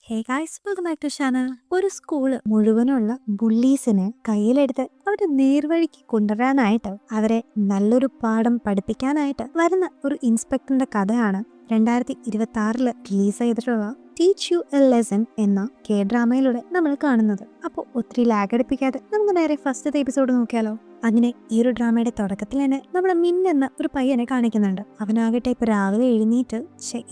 Hey guys, welcome back to channel. ഒരു school മുഴുവനുള്ള ബുള്ളീസിനെ കയ്യിലെടുത്ത് അവരെ നേർവഴിക്ക് കൊണ്ടുവരാനായിട്ട് അവരെ നല്ലൊരു പാഠം പഠിപ്പിക്കാനായിട്ട് വരുന്ന ഒരു ഇൻസ്പെക്ടറിന്റെ കഥയാണ് 2026 റിലീസ് ചെയ്തിട്ടുള്ള ടീച്ച് യു എ ലെസൺ എന്ന കെ ഡ്രാമയിലൂടെ നമ്മൾ കാണുന്നത്. അപ്പോൾ ഒത്തിരി ലാഗ് അടിപ്പിക്കാതെ നമുക്ക് നേരെ ഫസ്റ്റത്തെ എപ്പിസോഡ് നോക്കിയാലോ. അങ്ങനെ ഈ ഒരു ഡ്രാമയുടെ തുടക്കത്തിൽ തന്നെ നമ്മളെ മിന്നെന്ന ഒരു പയ്യനെ കാണിക്കുന്നുണ്ട്. അവനാകട്ടെ ഇപ്പൊ രാവിലെ എഴുന്നേറ്റ്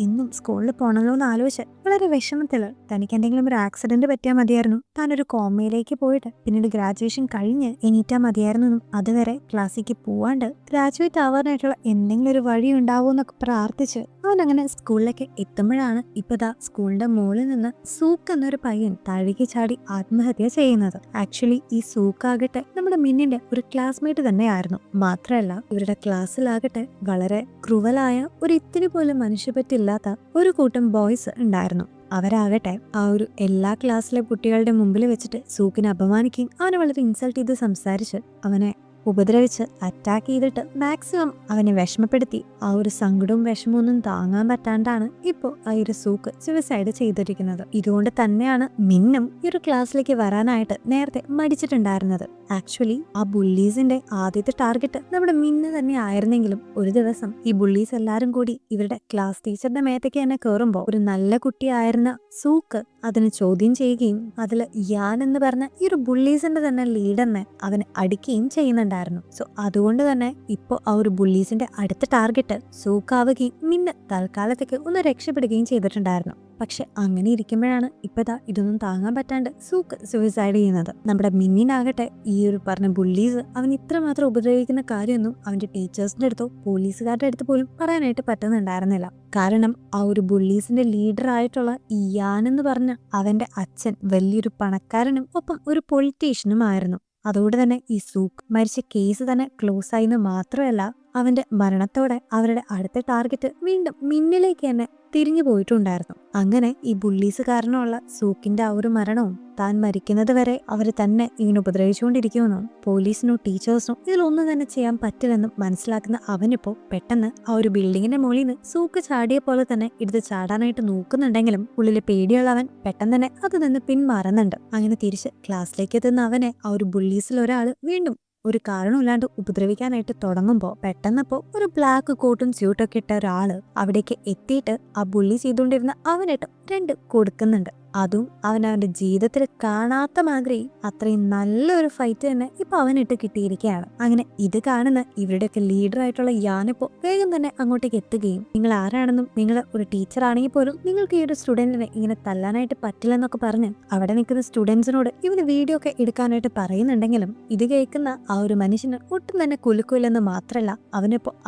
ഇന്നും സ്കൂളിൽ പോകണല്ലോ എന്ന് ആലോചിച്ച് വളരെ വിഷമത്തില് തനിക്ക് എന്തെങ്കിലും ഒരു ആക്സിഡന്റ് പറ്റിയാൽ മതിയായിരുന്നു, താനൊരു കോമയിലേക്ക് പോയിട്ട് പിന്നീട് ഗ്രാജുവേഷൻ കഴിഞ്ഞ് എണീറ്റാൽ മതിയായിരുന്നു എന്നും അതുവരെ ക്ലാസ്സിലേക്ക് പോവാണ്ട് ഗ്രാജുവേറ്റ് ആവാനായിട്ടുള്ള എന്തെങ്കിലും ഒരു വഴി ഉണ്ടാവോ എന്നൊക്കെ പ്രാർത്ഥിച്ച് അവൻ അങ്ങനെ സ്കൂളിലേക്ക് എത്തുമ്പോഴാണ് ഇപ്പതാ സ്കൂളിന്റെ മുകളിൽ നിന്ന് സൂക്ക് എന്നൊരു പയ്യൻ താഴേക്ക് ചാടി ആത്മഹത്യ ചെയ്യുന്നത്. ആക്ച്വലി ഈ സൂക്കാകട്ടെ നമ്മുടെ മിന്നിന്റെ ഒരു ക്ലാസ്മേറ്റ് തന്നെയായിരുന്നു. മാത്രമല്ല ഇവരുടെ ക്ലാസ്സിലാകട്ടെ വളരെ ക്രൂവലായ ഒരു ഇത്തിരി പോലും മനുഷ്യപ്പറ്റില്ലാത്ത ഒരു കൂട്ടം ബോയ്സ് ഉണ്ടായിരുന്നു. അവരാകട്ടെ ആ ഒരു എല്ലാ ക്ലാസ്സിലെ കുട്ടികളുടെ മുമ്പിൽ വെച്ചിട്ട് സൂക്കിനെ അപമാനിക്കുകയും അവനെ വളരെ ഇൻസൾട്ട് ചെയ്ത് സംസാരിച്ച് അവനെ ഉപദ്രവിച്ച് അറ്റാക്ക് ചെയ്തിട്ട് മാക്സിമം അവനെ വിഷമപ്പെടുത്തി ആ ഒരു സങ്കടവും വിഷമവും ഒന്നും താങ്ങാൻ പറ്റാണ്ടാണ് ഇപ്പോൾ ആ ഒരു സൂക്ക് സൂയിസൈഡ് ചെയ്തിരിക്കുന്നത്. ഇതുകൊണ്ട് തന്നെയാണ് മിന്നും ഈ ഒരു ക്ലാസ്സിലേക്ക് വരാനായിട്ട് നേരത്തെ മടിച്ചിട്ടുണ്ടായിരുന്നത്. ആക്ച്വലി ആ ബുള്ളീസിന്റെ ആദ്യത്തെ ടാർഗറ്റ് നമ്മുടെ മിന്ന് തന്നെ ആയിരുന്നെങ്കിലും ഒരു ദിവസം ഈ ബുള്ളീസ് എല്ലാരും കൂടി ഇവരുടെ ക്ലാസ് ടീച്ചറുടെ മേത്തേക്ക് തന്നെ കയറുമ്പോൾ ഒരു നല്ല കുട്ടിയായിരുന്ന സൂക്ക് അതിന് ചോദ്യം ചെയ്യുകയും അതിൽ യാൻ എന്ന് പറഞ്ഞ ഈ ഒരു ബുള്ളീസിന്റെ തന്നെ ലീഡറിനെ അവനെ അടിക്കുകയും ചെയ്യുന്നുണ്ടായിരുന്നു. സോ അതുകൊണ്ട് തന്നെ ഇപ്പോൾ ആ ഒരു ബുള്ളീസിന്റെ അടുത്ത ടാർഗറ്റ് സൂക്കാവുകയും മിന്ന് തൽക്കാലത്തേക്ക് ഒന്ന് രക്ഷപ്പെടുകയും ചെയ്തിട്ടുണ്ടായിരുന്നു. പക്ഷെ അങ്ങനെ ഇരിക്കുമ്പോഴാണ് ഇപ്പതാ ഇതൊന്നും താങ്ങാൻ പറ്റാണ്ട് സൂക്ക് സൂയിസൈഡ് ചെയ്യുന്നത്. നമ്മുടെ മിന്നിനാകട്ടെ ഈ ഒരു പറഞ്ഞ ബുള്ളീസ് അവൻ ഇത്രമാത്രം ഉപദ്രവിക്കുന്ന കാര്യമൊന്നും അവന്റെ ടീച്ചേഴ്സിന്റെ അടുത്തോ പോലീസുകാരുടെ അടുത്ത് പോലും പറയാനായിട്ട് പറ്റുന്നുണ്ടായിരുന്നില്ല. കാരണം ആ ഒരു ബുള്ളീസിന്റെ ലീഡർ ആയിട്ടുള്ള ഇയാൻ എന്ന് പറഞ്ഞ അവന്റെ അച്ഛൻ വലിയൊരു പണക്കാരനും ഒപ്പം ഒരു പൊളിറ്റീഷ്യനും ആയിരുന്നു. അതുകൊണ്ട് തന്നെ ഈ സൂക്ക് മരിച്ച കേസ് തന്നെ ക്ലോസ് ആയിന്ന് മാത്രമല്ല അവന്റെ മരണത്തോടെ അവരുടെ അടുത്ത ടാർഗറ്റ് വീണ്ടും മിന്നിലേക്ക് തന്നെ തിരിഞ്ഞു പോയിട്ടുണ്ടായിരുന്നു. അങ്ങനെ ഈ ബുള്ളീസ് കാരണമുള്ള സൂക്കിന്റെ ആ ഒരു മരണവും താൻ മരിക്കുന്നത് വരെ അവർ തന്നെ ഇങ്ങനെ ഉപദ്രവിച്ചുകൊണ്ടിരിക്കുമെന്നും പോലീസിനോ ടീച്ചേഴ്സിനോ ഇതിലൊന്നും തന്നെ ചെയ്യാൻ പറ്റില്ലെന്നും മനസ്സിലാക്കുന്ന അവനിപ്പോ പെട്ടെന്ന് ആ ഒരു ബിൽഡിങ്ങിന്റെ മുകളിൽ നിന്ന് സൂക്ക് ചാടിയ പോലെ തന്നെ എടുത്ത് ചാടാനായിട്ട് നോക്കുന്നുണ്ടെങ്കിലും ഉള്ളിലെ പേടിയുള്ള അവൻ പെട്ടെന്ന് തന്നെ അത് നിന്ന് പിന്മാറുന്നുണ്ട്. അങ്ങനെ തിരിച്ച് ക്ലാസ്സിലേക്ക് എത്തുന്ന അവനെ ആ ഒരു ബുള്ളീസിൽ ഒരാൾ വീണ്ടും ഒരു കാരണമില്ലാണ്ട് ഉപദ്രവിക്കാനായിട്ട് തുടങ്ങുമ്പോൾ പെട്ടെന്നപ്പോ ഒരു ബ്ലാക്ക് കോട്ടും സ്യൂട്ടൊക്കെ ഇട്ട ഒരാള് അവിടേക്ക് എത്തിയിട്ട് ആ ബുള്ളി ചെയ്തുകൊണ്ടിരുന്ന അവനിട്ട് 2 കൊടുക്കുന്നുണ്ട്. അതും അവനവന്റെ ജീവിതത്തിൽ കാണാത്ത മാതിരി അത്രയും നല്ലൊരു ഫൈറ്റ് തന്നെ ഇപ്പൊ അവനിട്ട് കിട്ടിയിരിക്കുകയാണ്. അങ്ങനെ ഇത് കാണുന്ന ഇവരുടെയൊക്കെ ലീഡർ ആയിട്ടുള്ള യാനിപ്പോ വേഗം തന്നെ അങ്ങോട്ടേക്ക് എത്തുകയും നിങ്ങൾ ആരാണെന്നും നിങ്ങൾ ഒരു ടീച്ചർ ആണെങ്കിൽ പോലും നിങ്ങൾക്ക് ഈ ഒരു സ്റ്റുഡന്റിനെ ഇങ്ങനെ തല്ലാനായിട്ട് പറ്റില്ലെന്നൊക്കെ പറഞ്ഞ് അവിടെ നിൽക്കുന്ന സ്റ്റുഡൻസിനോട് ഇവന് വീഡിയോ ഒക്കെ എടുക്കാനായിട്ട് പറയുന്നുണ്ടെങ്കിലും ഇത് കേൾക്കുന്ന ആ ഒരു മനുഷ്യന് ഒട്ടും തന്നെ കുലുക്കില്ലെന്ന് മാത്രമല്ല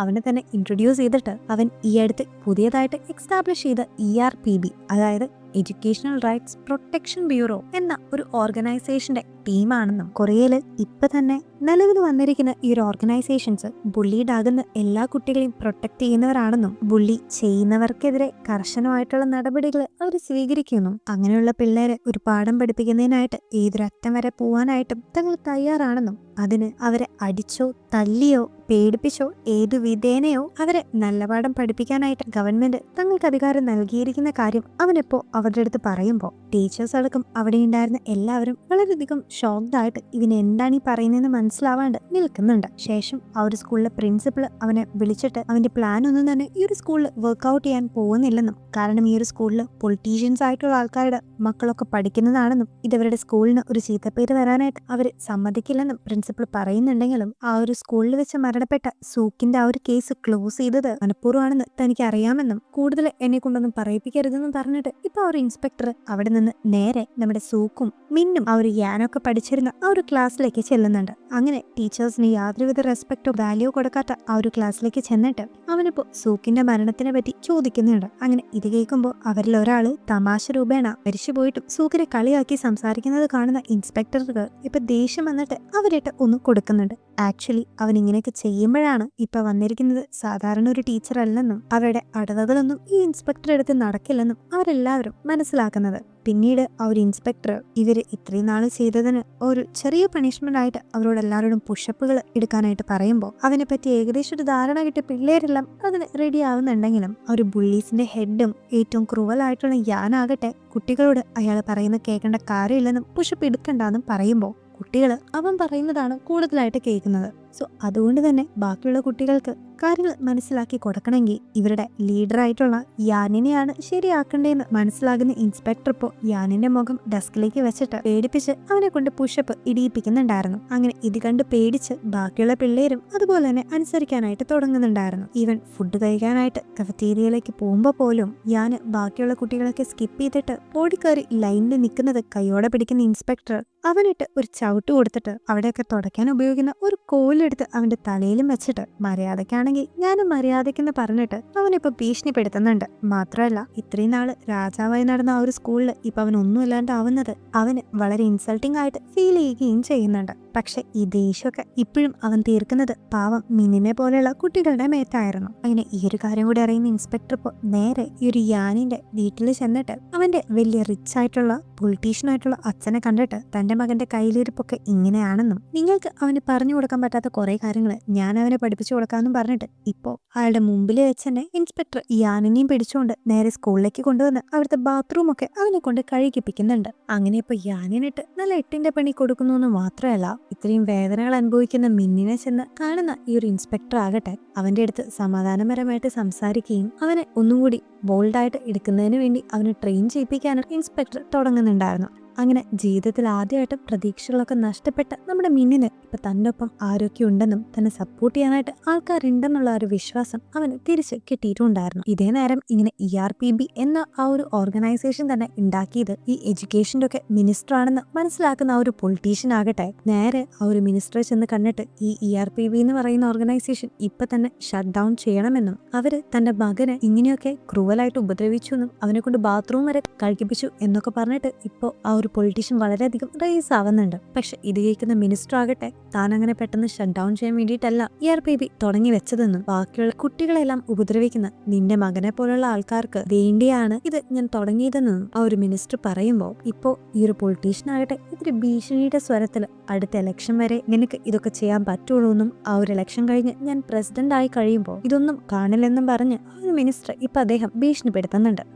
അവനെ തന്നെ ഇൻട്രൊഡ്യൂസ് ചെയ്തിട്ട് അവൻ ഈ അടുത്ത് പുതിയതായിട്ട് എക്സ്റ്റാബ്ലിഷ് ചെയ്ത ERPB, അതായത് എഡ്യൂക്കേഷണൽ റൈറ്റ്സ് പ്രൊട്ടക്ഷൻ ബ്യൂറോ എന്ന ഒരു ഓർഗനൈസേഷന്റെ ടീമാണെന്നും കൊറിയയില് ഇപ്പൊ തന്നെ നിലവിൽ വന്നിരിക്കുന്ന ഈ ഒരു ഓർഗനൈസേഷൻസ് ബുള്ളീഡ് ആകുന്ന എല്ലാ കുട്ടികളെയും പ്രൊട്ടക്ട് ചെയ്യുന്നവരാണെന്നും ബുള്ളി ചെയ്യുന്നവർക്കെതിരെ കർശനമായിട്ടുള്ള നടപടികൾ അവർ സ്വീകരിക്കുന്നു. അങ്ങനെയുള്ള പിള്ളേരെ ഒരു പാഠം പഠിപ്പിക്കുന്നതിനായിട്ട് ഏതൊരറ്റം വരെ പോവാനായിട്ടും തങ്ങൾ തയ്യാറാണെന്നും അതിന് അവരെ അടിച്ചോ തല്ലിയോ പേടിപ്പിച്ചോ ഏതു വിധേനയോ അവരെ നല്ല പാഠം പഠിപ്പിക്കാനായിട്ട് ഗവൺമെന്റ് തങ്ങൾക്ക് അധികാരം നൽകിയിരിക്കുന്ന കാര്യം അവനിപ്പോ അവരുടെ അടുത്ത് പറയുമ്പോൾ ടീച്ചേഴ്സ് അടക്കം അവിടെ ഉണ്ടായിരുന്ന എല്ലാവരും വളരെയധികം ഷോക്ക്ഡ് ആയിട്ട് ഇവന് എന്താണ് ഈ പറയുന്നതെന്ന് മനസ്സിലാവാണ്ട് നിൽക്കുന്നുണ്ട്. ശേഷം ആ ഒരു സ്കൂളിലെ പ്രിൻസിപ്പൾ അവനെ വിളിച്ചിട്ട് അവന്റെ പ്ലാൻ ഒന്നും തന്നെ ഈ ഒരു സ്കൂളിൽ വർക്ക്ഔട്ട് ചെയ്യാൻ പോകുന്നില്ലെന്നും കാരണം ഈ ഒരു സ്കൂളിൽ പൊളിറ്റീഷ്യൻസ് ആയിട്ടുള്ള ആൾക്കാരുടെ മക്കളൊക്കെ പഠിക്കുന്നതാണെന്നും ഇതവരുടെ സ്കൂളിന് ഒരു ചീത്തപ്പേര് വരാനായിട്ട് അവർ സമ്മതിക്കില്ലെന്നും പ്രിൻസിപ്പൾ പറയുന്നുണ്ടെങ്കിലും ആ ഒരു സ്കൂളിൽ വെച്ച് മരണപ്പെട്ട സൂക്കിന്റെ ആ ഒരു കേസ് ക്ലോസ് ചെയ്തത് മനഃപൂർവ്വമാണെന്ന് തനിക്ക് അറിയാമെന്നും കൂടുതൽ എന്നെ കൊണ്ടൊന്നും പറയിപ്പിക്കരുതെന്നും പറഞ്ഞിട്ട് ഇപ്പൊ ആ ഒരു ഇൻസ്പെക്ടർ അവിടെ നിന്ന് നേരെ നമ്മുടെ സൂക്കും മിന്നും ആ ഒരു യാനൊക്കെ പഠിച്ചിരുന്ന ആ ഒരു ക്ലാസ്സിലേക്ക് ചെല്ലുന്നുണ്ട്. അങ്ങനെ ടീച്ചേഴ്സിന് യാതൊരുവിധ റെസ്പെക്റ്റോ വാല്യൂ കൊടുക്കാത്ത ആ ഒരു ക്ലാസ്സിലേക്ക് ചെന്നിട്ട് അവനിപ്പോ സൂക്കിന്റെ മരണത്തിനെ പറ്റി ചോദിക്കുന്നുണ്ട്. അങ്ങനെ ഇത് കേൾക്കുമ്പോൾ അവരിൽ ഒരാള് തമാശ രൂപേണ മരിച്ചുപോയിട്ടും സൂക്കിനെ കളിയാക്കി സംസാരിക്കുന്നത് കാണുന്ന ഇൻസ്പെക്ടർക്ക് ഇപ്പൊ ദേഷ്യം വന്നിട്ട് അവരിട്ട് ഒന്ന് കൊടുക്കുന്നുണ്ട്. ആക്ച്വലി അവൻ ഇങ്ങനെയൊക്കെ ചെയ്യുമ്പോഴാണ് ഇപ്പൊ വന്നിരിക്കുന്നത് സാധാരണ ഒരു ടീച്ചർ അല്ലെന്നും അവരുടെ അടവുകളൊന്നും ഈ ഇൻസ്പെക്ടർ എടുത്ത് നടക്കില്ലെന്നും അവരെല്ലാവരും മനസ്സിലാക്കുന്നത്. പിന്നീട് ആ ഒരു ഇൻസ്പെക്ടർ ഇവര് ഇത്രയും നാൾ ചെയ്തതിന് ഒരു ചെറിയ പണിഷ്മെന്റ് ആയിട്ട് അവരോട് എല്ലാവരോടും പുഷപ്പുകൾ എടുക്കാനായിട്ട് പറയുമ്പോൾ അവനെ പറ്റി ഏകദേശം ഒരു ധാരണ കിട്ടിയ പിള്ളേരെല്ലാം അതിന് റെഡി ആവുന്നുണ്ടെങ്കിലും ആ ഒരു ബുള്ളീസിന്റെ ഹെഡും ഏറ്റവും ക്രൂവലായിട്ടുള്ള യാനാകട്ടെ കുട്ടികളോട് അയാൾ പറയുന്നത് കേൾക്കേണ്ട കാര്യമില്ലെന്നും പുഷപ്പ് എടുക്കണ്ടെന്നും പറയുമ്പോൾ കുട്ടികൾ അവൻ പറയുന്നതാണ് കൂടുതലായിട്ട് കേൾക്കുന്നത്. സോ അതുകൊണ്ട് തന്നെ ബാക്കിയുള്ള കുട്ടികൾക്ക് കാര്യങ്ങൾ മനസ്സിലാക്കി കൊടുക്കണമെങ്കിൽ ഇവരുടെ ലീഡറായിട്ടുള്ള യാനിനെയാണ് ശരിയാക്കേണ്ടതെന്ന് മനസ്സിലാകുന്ന ഇൻസ്പെക്ടർ ഇപ്പോൾ യാനിന്റെ മുഖം ഡെസ്കിലേക്ക് വെച്ചിട്ട് പേടിപ്പിച്ച് അവനെ കൊണ്ട് പുഷപ്പ് ഇടിയിപ്പിക്കുന്നുണ്ടായിരുന്നു. അങ്ങനെ ഇത് കണ്ട് പേടിച്ച് ബാക്കിയുള്ള പിള്ളേരും അതുപോലെ തന്നെ അനുസരിക്കാനായിട്ട് തുടങ്ങുന്നുണ്ടായിരുന്നു. ഈവൻ ഫുഡ് കഴിക്കാനായിട്ട് കഫറ്റീരിയയിലേക്ക് പോകുമ്പോൾ പോലും യാന് ബാക്കിയുള്ള കുട്ടികളൊക്കെ സ്കിപ്പ് ചെയ്തിട്ട് ഓടിക്കയറി ലൈനിൽ നിൽക്കുന്നത് കൈയോടെ പിടിക്കുന്ന ഇൻസ്പെക്ടർ അവനിട്ട് ഒരു ചവിട്ട് കൊടുത്തിട്ട് അവിടെയൊക്കെ തുടയ്ക്കാൻ ഉപയോഗിക്കുന്ന ഒരു കോലെടുത്ത് അവന്റെ തലയിലും വെച്ചിട്ട് മര്യാദക്കാണെങ്കിൽ ഞാനും മര്യാദക്കെന്ന് പറഞ്ഞിട്ട് അവനിപ്പോ ഭീഷണിപ്പെടുത്തുന്നുണ്ട്. മാത്രമല്ല ഇത്രയും നാള് രാജാവായി നടന്ന ആ ഒരു സ്കൂളിൽ ഇപ്പൊ അവൻ ഒന്നും ഇല്ലാണ്ടാവുന്നത് അവന് വളരെ ഇൻസൾട്ടിംഗ് ആയിട്ട് ഫീൽ ചെയ്യുകയും ചെയ്യുന്നുണ്ട്. പക്ഷെ ഈ ദേഷ്യമൊക്കെ ഇപ്പോഴും അവൻ തീർക്കുന്നത് പാവം മിനിനെ പോലെയുള്ള കുട്ടികളുടെ മേത്തായിരുന്നു. അങ്ങനെ ഈ ഒരു കാര്യം കൂടി അറിയുന്ന ഇൻസ്പെക്ടർ ഇപ്പോൾ നേരെ ഈ ഒരു യാനിന്റെ വീട്ടിൽ ചെന്നിട്ട് അവന്റെ വലിയ റിച്ച് ആയിട്ടുള്ള പൊളിറ്റീഷ്യനായിട്ടുള്ള അച്ഛനെ കണ്ടിട്ട് തന്റെ മകന്റെ കയ്യിലിരിപ്പൊക്കെ ഇങ്ങനെയാണെന്നും നിങ്ങൾക്ക് അവന് പറഞ്ഞു കൊടുക്കാൻ പറ്റാത്ത കുറെ കാര്യങ്ങൾ ഞാൻ അവനെ പഠിപ്പിച്ചു കൊടുക്കാമെന്നും പറഞ്ഞിട്ട് ഇപ്പോ അയാളുടെ മുമ്പിൽ വെച്ച് തന്നെ ഇൻസ്പെക്ടർ യാനിനെയും പിടിച്ചുകൊണ്ട് നേരെ സ്കൂളിലേക്ക് കൊണ്ടുവന്ന് അവിടുത്തെ ബാത്റൂം ഒക്കെ അവനെ കൊണ്ട് കഴുകിപ്പിക്കുന്നുണ്ട്. അങ്ങനെ ഇപ്പൊ യാനിനിട്ട് നല്ല എട്ടിന്റെ പണി കൊടുക്കുന്നു എന്ന് മാത്രമല്ല ഇത്രയും വേദനകൾ അനുഭവിക്കുന്ന മിന്നിനെ ചെന്ന് കാണുന്ന ഈ ഒരു ഇൻസ്പെക്ടർ ആകട്ടെ അവന്റെ അടുത്ത് സമാധാനപരമായിട്ട് സംസാരിക്കുകയും അവനെ ഒന്നുകൂടി ബോൾഡായിട്ട് എടുക്കുന്നതിന് വേണ്ടി അവനെ ട്രെയിൻ ചെയ്യിപ്പിക്കാനാണ് ഇൻസ്പെക്ടർ തുടങ്ങുന്നുണ്ടായിരുന്നു. അങ്ങനെ ജീവിതത്തിൽ ആദ്യമായിട്ട് പ്രതീക്ഷകളൊക്കെ നഷ്ടപ്പെട്ട നമ്മുടെ മിന്നിന് ഇപ്പൊ തന്റെ ഒപ്പം ആരോഗ്യമുണ്ടെന്നും തന്നെ സപ്പോർട്ട് ചെയ്യാനായിട്ട് ആൾക്കാരുണ്ടെന്നുള്ള ഒരു വിശ്വാസം അവന് തിരിച്ച് കിട്ടിയിട്ടുണ്ടായിരുന്നു. ഇതേ നേരം ഇങ്ങനെ ERPB എന്ന ആ ഒരു ഓർഗനൈസേഷൻ തന്നെ ഉണ്ടാക്കിയത് ഈ എഡ്യൂക്കേഷന്റെ ഒക്കെ മിനിസ്റ്റർ ആണെന്ന് മനസ്സിലാക്കുന്ന ആ ഒരു പൊളിറ്റീഷ്യൻ ആകട്ടെ നേരെ ആ ഒരു മിനിസ്റ്ററെ ചെന്ന് കണ്ടിട്ട് ഈ ERPB എന്ന് പറയുന്ന ഓർഗനൈസേഷൻ ഇപ്പൊ തന്നെ ഷട്ട് ഡൗൺ ചെയ്യണമെന്നും അവര് തന്റെ മകനെ ഇങ്ങനെയൊക്കെ ക്രൂവലായിട്ട് ഉപദ്രവിച്ചു എന്നും അവനെ കൊണ്ട് ബാത്റൂം വരെ കഴിപ്പിച്ചു എന്നൊക്കെ പറഞ്ഞിട്ട് ഇപ്പോ ആ ഒരു പൊളിറ്റീഷ്യൻ വളരെയധികം റേസ് ആവുന്നുണ്ട്. പക്ഷെ ഇത് കേൾക്കുന്ന മിനിസ്റ്റർ ആകട്ടെ താൻ അങ്ങനെ പെട്ടെന്ന് ഷട്ട് ഡൗൺ ചെയ്യാൻ വേണ്ടിയിട്ടല്ല ERPB തുടങ്ങി വെച്ചതെന്നും ബാക്കിയുള്ള കുട്ടികളെല്ലാം ഉപദ്രവിക്കുന്ന നിന്റെ മകനെ പോലുള്ള ആൾക്കാർക്ക് വേണ്ടിയാണ് ഇത് ഞാൻ തുടങ്ങിയതെന്നും ആ ഒരു മിനിസ്റ്റർ പറയുമ്പോൾ ഇപ്പോ ഈ ഒരു പൊളിറ്റീഷ്യൻ ആകട്ടെ ഇതൊരു ഭീഷണിയുടെ സ്വരത്തിൽ അടുത്ത ഇലക്ഷൻ വരെ നിനക്ക് ഇതൊക്കെ ചെയ്യാൻ പറ്റുള്ളൂ എന്നും ആ ഒരു ഇലക്ഷൻ കഴിഞ്ഞ് ഞാൻ പ്രസിഡന്റ് ആയി കഴിയുമ്പോൾ ഇതൊന്നും കാണില്ലെന്നും പറഞ്ഞ് ആ ഒരു മിനിസ്റ്റർ ഇപ്പൊ അദ്ദേഹം ഭീഷണിപ്പെടുത്തുന്നുണ്ട്.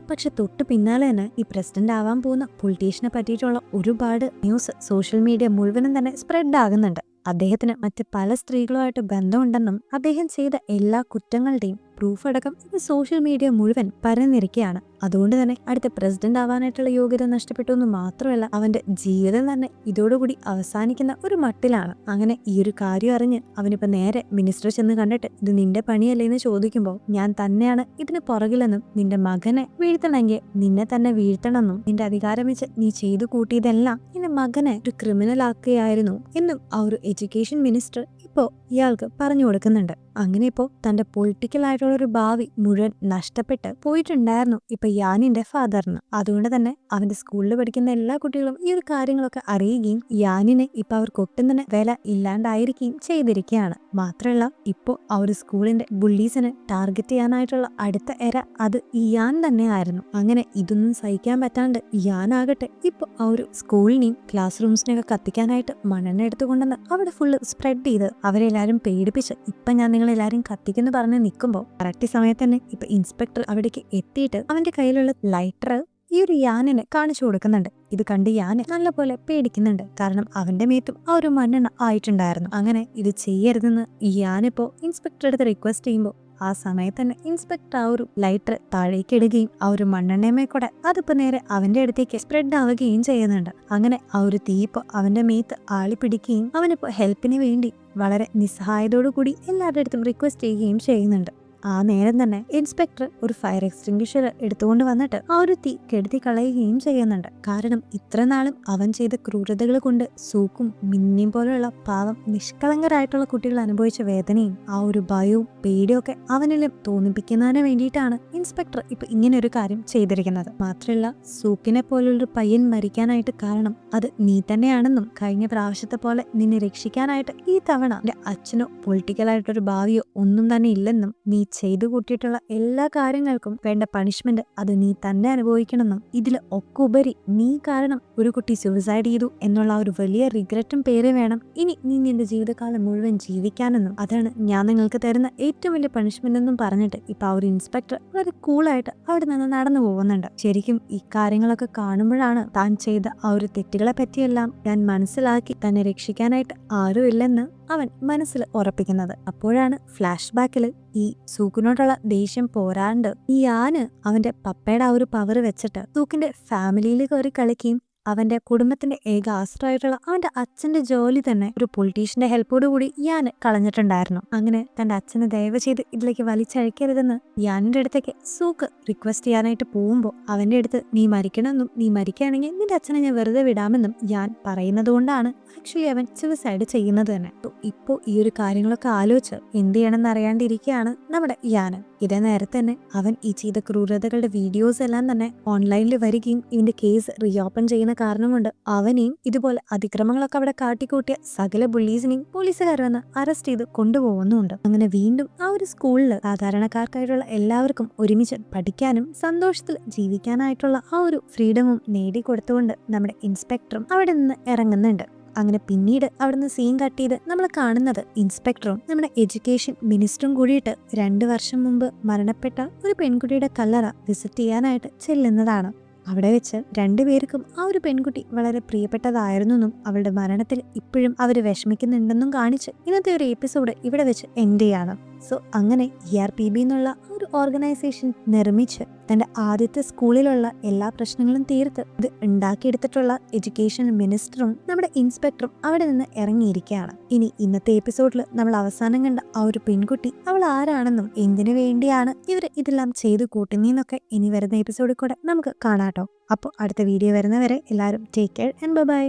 പക്ഷെ തൊട്ട് പിന്നാലെ തന്നെ ഈ പ്രസിഡന്റ് ആവാൻ പോകുന്ന പൊളിറ്റീഷ്യനെ പറ്റിയിട്ടുള്ള ഒരുപാട് ന്യൂസ് സോഷ്യൽ മീഡിയ മുഴുവനും തന്നെ സ്പ്രെഡ് ആകുന്നുണ്ട്. അദ്ദേഹത്തിന് മറ്റ് പല സ്ത്രീകളുമായിട്ട് ബന്ധമുണ്ടെന്നും അദ്ദേഹം ചെയ്ത എല്ലാ കുറ്റങ്ങളുടെയും പ്രൂഫ് അടക്കം ഇത് സോഷ്യൽ മീഡിയ മുഴുവൻ പരന്നിരിക്കുകയാണ്. അതുകൊണ്ട് തന്നെ അടുത്ത പ്രസിഡന്റ് ആവാനായിട്ടുള്ള യോഗ്യത നഷ്ടപ്പെട്ടു എന്ന് മാത്രമല്ല അവന്റെ ജീവിതം തന്നെ ഇതോടുകൂടി അവസാനിക്കുന്ന ഒരു മട്ടിലാണ്. അങ്ങനെ ഈ ഒരു കാര്യം അറിഞ്ഞ് അവനിപ്പോ നേരെ മിനിസ്റ്റർ ചെന്ന് കണ്ടിട്ട് ഇത് നിന്റെ പണിയല്ലേ എന്ന് ചോദിക്കുമ്പോൾ ഞാൻ തന്നെയാണ് ഇതിന് പുറകിലെന്നും നിന്റെ മകനെ വീഴ്ത്തണമെങ്കിൽ നിന്നെ തന്നെ വീഴ്ത്തണമെന്നും നിന്റെ അധികാരം വെച്ച് നീ ചെയ്തു കൂട്ടിയതെല്ലാം നിന്റെ മകനെ ഒരു ക്രിമിനൽ ആക്കുകയായിരുന്നു എന്നും ആ ഒരു എഡ്യൂക്കേഷൻ മിനിസ്റ്റർ ഇപ്പോ ഇയാൾക്ക് പറഞ്ഞു കൊടുക്കുന്നുണ്ട്. അങ്ങനെ ഇപ്പോ തന്റെ പൊളിറ്റിക്കൽ ആയിട്ടുള്ള ഒരു ഭാവി മുഴുവൻ നഷ്ടപ്പെട്ട് പോയിട്ടുണ്ടായിരുന്നു ഇപ്പൊ യാനിന്റെ ഫാദറിന്. അതുകൊണ്ട് തന്നെ അവന്റെ സ്കൂളിൽ പഠിക്കുന്ന എല്ലാ കുട്ടികളും ഈ ഒരു കാര്യങ്ങളൊക്കെ അറിയുകയും യാനിനെ ഇപ്പൊ അവർക്ക് ഒട്ടും തന്നെ വില ഇല്ലാണ്ടായിരിക്കുകയും ചെയ്തിരിക്കുകയാണ്. മാത്രമല്ല ഇപ്പോ ആ ഒരു സ്കൂളിന്റെ ബുള്ളീസിനെ ടാർഗറ്റ് ചെയ്യാനായിട്ടുള്ള അടുത്ത എര അത് യാൻ തന്നെയായിരുന്നു. അങ്ങനെ ഇതൊന്നും സഹിക്കാൻ പറ്റാണ്ട് യാനാകട്ടെ ഇപ്പൊ ആ ഒരു സ്കൂളിനെയും ക്ലാസ് റൂംസിനെയൊക്കെ കത്തിക്കാനായിട്ട് മണ്ണെണ്ണ എടുത്തുകൊണ്ടെന്ന് അവിടെ ഫുള്ള് സ്പ്രെഡ് ചെയ്ത് അവരെല്ലാരും പേടിപ്പിച്ച് ഇപ്പൊ ഞാൻ നിങ്ങളെല്ലാരും കത്തിക്കെന്ന് പറഞ്ഞ് നിൽക്കുമ്പോൾ കറക്റ്റ് സമയത്ത് തന്നെ ഇപ്പൊ ഇൻസ്പെക്ടർ അവിടേക്ക് എത്തിയിട്ട് അവന്റെ കയ്യിലുള്ള ലൈറ്റർ ഈ ഒരു യാനിനെ കാണിച്ചു കൊടുക്കുന്നുണ്ട്. ഇത് കണ്ട് യാന് നല്ലപോലെ പേടിക്കുന്നുണ്ട്. കാരണം അവന്റെ മേത്തും ആ ഒരു മണ്ണെണ്ണ ആയിട്ടുണ്ടായിരുന്നു. അങ്ങനെ ഇത് ചെയ്യരുതെന്ന് യാനിപ്പോ ഇൻസ്പെക്ടർ അടുത്ത് റിക്വസ്റ്റ് ചെയ്യുമ്പോൾ ആ സമയത്ത് തന്നെ ഇൻസ്പെക്ടർ ആ ഒരു ലൈറ്റർ താഴേക്ക് ഇടുകയും ആ ഒരു മണ്ണെണ്ണയമേ കൂടെ അതിപ്പോ നേരെ അവന്റെ അടുത്തേക്ക് സ്പ്രെഡ് ആവുകയും ചെയ്യുന്നുണ്ട്. അങ്ങനെ ആ ഒരു തീപ്പ് അവന്റെ മേത്ത് ആളി പിടിക്കുകയും അവനിപ്പോ ഹെൽപ്പിന് വേണ്ടി വളരെ നിസ്സഹായതോടു കൂടി എല്ലാവരുടെ അടുത്തും റിക്വസ്റ്റ് ചെയ്യുകയും ചെയ്യുന്നുണ്ട്. ആ നേരം തന്നെ ഇൻസ്പെക്ടർ ഒരു ഫയർ എക്സ്റ്റിംഗ്വിഷർ എടുത്തുകൊണ്ട് വന്നിട്ട് ആ ഒരു തീ കെടുത്തി കളയുകയും ചെയ്യുന്നുണ്ട്. കാരണം ഇത്ര നാളും അവൻ ചെയ്ത ക്രൂരതകൾ കൊണ്ട് സൂക്കും മിന്നിയും പോലെയുള്ള പാവം നിഷ്കളങ്കരായിട്ടുള്ള കുട്ടികൾ അനുഭവിച്ച വേദനയും ആ ഒരു ഭയവും പേടിയും ഒക്കെ അവനിലും തോന്നിപ്പിക്കുന്നതിന് വേണ്ടിയിട്ടാണ് ഇൻസ്പെക്ടർ ഇപ്പൊ ഇങ്ങനെ ഒരു കാര്യം ചെയ്തിരിക്കുന്നത്. മാത്രമല്ല സൂക്കിനെ പോലുള്ളൊരു പയ്യൻ മരിക്കാനായിട്ട് കാരണം അത് നീ തന്നെയാണെന്നും കഴിഞ്ഞ പ്രാവശ്യത്തെ പോലെ നിന്നെ രക്ഷിക്കാനായിട്ട് ഈ തവണ എന്റെ അച്ഛനോ പൊളിറ്റിക്കലായിട്ടൊരു ഭാവിയോ ഒന്നും തന്നെ ഇല്ലെന്നും നീ ചെയ്തു കൂട്ടിയിട്ടുള്ള എല്ലാ കാര്യങ്ങൾക്കും വേണ്ട പണിഷ്മെന്റ് അത് നീ തന്നെ അനുഭവിക്കണമെന്നും ഇതിൽ ഒക്കെ ഉപരി നീ കാരണം ഒരു കുട്ടി സൂയിസൈഡ് ചെയ്തു എന്നുള്ള ഒരു വലിയ റിഗ്രറ്റും പേര് വേണം ഇനി നീ നിന്റെ ജീവിതകാലം മുഴുവൻ ജീവിക്കാനെന്നും അതാണ് ഞാൻ നിങ്ങൾക്ക് തരുന്ന ഏറ്റവും വലിയ പണിഷ്മെന്റ് എന്നും പറഞ്ഞിട്ട് ഇപ്പൊ ആ ഒരു ഇൻസ്പെക്ടർ വളരെ കൂളായിട്ട് അവിടെ നിന്ന് നടന്നു പോകുന്നുണ്ട്. ശരിക്കും ഈ കാര്യങ്ങളൊക്കെ കാണുമ്പോഴാണ് താൻ ചെയ്ത ആ ഒരു തെറ്റുകളെ പറ്റിയെല്ലാം ഞാൻ മനസ്സിലാക്കി തന്നെ രക്ഷിക്കാനായിട്ട് ആരുമില്ലെന്ന് അവൻ മനസ്സിൽ ഉറപ്പിക്കുന്നത്. അപ്പോഴാണ് ഫ്ലാഷ് ബാക്കിൽ ഈ സൂക്കിനോടുള്ള ദേഷ്യം പോരാണ്ട് ഈ ആന് അവന്റെ പപ്പയുടെ ആ ഒരു പവർ വെച്ചിട്ട് സൂക്കിന്റെ ഫാമിലിയിൽ കയറി കളിക്കുകയും അവന്റെ കുടുംബത്തിന്റെ ഏക ആശ്രയമായിട്ടുള്ള അവന്റെ അച്ഛന്റെ ജോലി തന്നെ ഒരു പൊളിറ്റീഷ്യന്റെ ഹെൽപ്പോട് കൂടി യാൻ കളഞ്ഞിട്ടുണ്ടായിരുന്നു. അങ്ങനെ തന്റെ അച്ഛനെ ദയവ് ചെയ്ത് ഇതിലേക്ക് വലിച്ചഴിക്കരുതെന്ന് യാനിന്റെ അടുത്തേക്ക് സൂക്ക് റിക്വസ്റ്റ് ചെയ്യാനായിട്ട് പോകുമ്പോൾ അവന്റെ അടുത്ത് നീ മരിക്കണമെന്നും നീ മരിക്കുകയാണെങ്കിൽ നിന്റെ അച്ഛനെ ഞാൻ വെറുതെ വിടാമെന്നും യാൻ പറയുന്നത് കൊണ്ടാണ് ആക്ച്വലി അവൻ സൂയിസൈഡ് ചെയ്യുന്നത് തന്നെ. ഇപ്പോ ഈ ഒരു കാര്യങ്ങളൊക്കെ ആലോചിച്ച് എന്ത് ചെയ്യണമെന്ന് അറിയാണ്ടിരിക്കുകയാണ് നമ്മുടെ യാന്. ഇതേ നേരത്തെ തന്നെ അവൻ ഈ ചെയ്ത ക്രൂരതകളുടെ വീഡിയോസ് എല്ലാം തന്നെ ഓൺലൈനിൽ വരികയും ഇതിന്റെ കേസ് റീഓപ്പൺ ചെയ്യുന്ന കാരണം കൊണ്ട് അവനെയും ഇതുപോലെ അതിക്രമങ്ങളൊക്കെ അവിടെ കാട്ടിക്കൂട്ടിയ സകല ബുള്ളീസിനെയും പോലീസുകാർ വന്ന് അറസ്റ്റ് ചെയ്ത് കൊണ്ടുപോകുന്നുണ്ട്. അങ്ങനെ വീണ്ടും ആ ഒരു സ്കൂളിൽ സാധാരണക്കാർക്കായിട്ടുള്ള എല്ലാവർക്കും ഒരുമിച്ച് പഠിക്കാനും സന്തോഷത്തിൽ ജീവിക്കാനായിട്ടുള്ള ആ ഒരു ഫ്രീഡമും നേടിക്കൊടുത്തുകൊണ്ട് നമ്മുടെ ഇൻസ്പെക്ടറും അവിടെ നിന്ന് ഇറങ്ങുന്നുണ്ട്. അങ്ങനെ പിന്നീട് അവിടുന്ന് സീൻ കട്ട് ചെയ്ത് നമ്മൾ കാണുന്നത് ഇൻസ്പെക്ടറും നമ്മുടെ എഡ്യൂക്കേഷൻ മിനിസ്റ്ററും കൂടിയിട്ട് 2 വർഷം മുമ്പ് മരണപ്പെട്ട ഒരു പെൺകുട്ടിയുടെ കല്ലറ വിസിറ്റ് ചെയ്യാനായിട്ട് ചെല്ലുന്നതാണ്. അവിടെ വെച്ച് രണ്ടുപേർക്കും ആ ഒരു പെൺകുട്ടി വളരെ പ്രിയപ്പെട്ടതായിരുന്നെന്നും അവളുടെ മരണത്തിൽ ഇപ്പോഴും അവർ വിഷമിക്കുന്നുണ്ടെന്നും കാണിച്ച് ഇന്നത്തെ ഒരു എപ്പിസോഡ് ഇവിടെ വെച്ച് എൻഡ് ചെയ്യാണ്. സോ അങ്ങനെ ERPB എന്നുള്ള ഒരു ഓർഗനൈസേഷൻ നിർമ്മിച്ച് തന്റെ ആദ്യത്തെ സ്കൂളിലുള്ള എല്ലാ പ്രശ്നങ്ങളും തീർത്ത് ഇത് ഉണ്ടാക്കിയെടുത്തിട്ടുള്ള എഡ്യൂക്കേഷൻ മിനിസ്റ്ററും നമ്മുടെ ഇൻസ്പെക്ടറും അവിടെ നിന്ന് ഇറങ്ങിയിരിക്കുകയാണ്. ഇനി ഇന്നത്തെ എപ്പിസോഡിൽ നമ്മൾ അവസാനം കണ്ട ആ ഒരു പെൺകുട്ടി അവൾ ആരാണെന്നും എന്തിനു വേണ്ടിയാണ് ഇവർ ഇതെല്ലാം ചെയ്തു കൂട്ടുന്നതെന്നൊക്കെ ഇനി വരുന്ന എപ്പിസോഡിൽ കൂടെ നമുക്ക് കാണാട്ടോ. അപ്പോൾ അടുത്ത വീഡിയോ വരുന്നവരെ എല്ലാവരും ടേക്ക് കെയർ ആൻഡ് ബൈ.